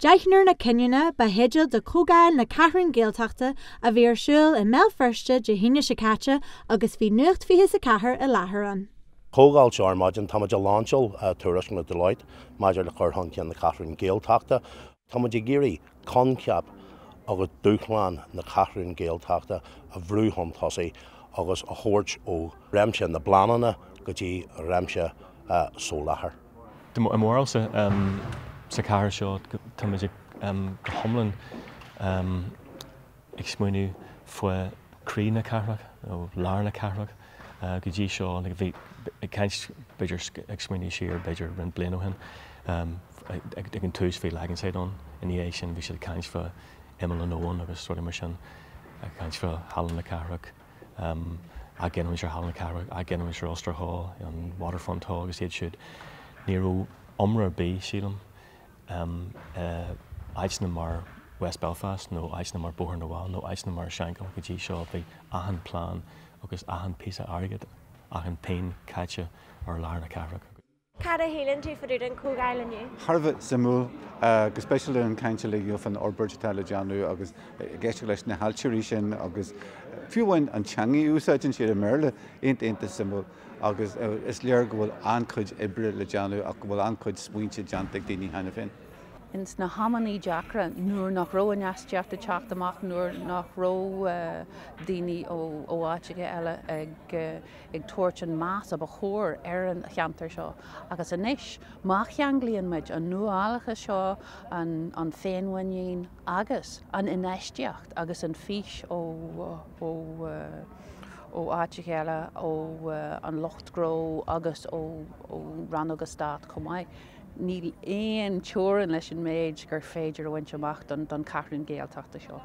Deichniúr na Cinniúna ba héidir de comhdháil na Ceathrún Gaeltachta a bhí ar siúl in mBéal Feirste de Deichniúna sa Caite agus bhí nuacht fiche sa chathair i láthair. Comhdháil seoir maidin táid láinseil Tuairisc na Deloitte, maidir le chuir hancéan na Ceathrún Gaeltachta, táid géirí conceap agus dúchláin na Ceathrún Gaeltachta a bhrúthon tosaí agus a thuirt ó réimse na blanana go dtí réimse sóláthair. MBéal sa chathair seo táid go thomlann ag smaoinú faoi crí na cathrach ó lár na cathrach go dtí seo ag bhí ceist beidir ag smaoinú siar beidir rin bliain ó hin ag an tús fé legan séadón in é sin bhí sé ceist fa imime an óin agus sort mar sin ceist fa hallan na cathrach a gceann sé hallan na cathrach a gceann sé Ostraghá an waterfronttá agus iad siúd níor omra bí sílam Aithne mar West Belfast nó aithne mar Bóthar na Bháil nó aithne mar Shankill go dtí seo bhí ahan plán agus ahan písa airgid ahan pein caite ar lár na cathrach. Cad a héileann tú faoú an comhdháil inniu? Tharbh samú go spéisiúil an cainte le gheofh an orbirtetála deanú agus gceiste leis na hailtirí sin agus fiúhain an teangaí úsáidin siad a méile aonanta samú agus is léir go bhfuil anchuid ibre le deanú ach go bhfuil anchuid smuointe deantaigh daoine hena fin. Ins na hamaní deacra nuair nach ró an easteachta teach amach nuair nach ró daoine ó áiteige eile ag tuairt an más a chóir ar an cheantar seo. Agus inis má cheanglíonn muid an nuálacha seo an féinhainnéin agus an inéisteacht agus an fís ó áiteige eile ó an Lochtgró agus ó Rannoga Stát Chomhaid. Níl éon teorann leis an méid gur féidir a bhaint amach don Ceathrún Gaeltachta seo.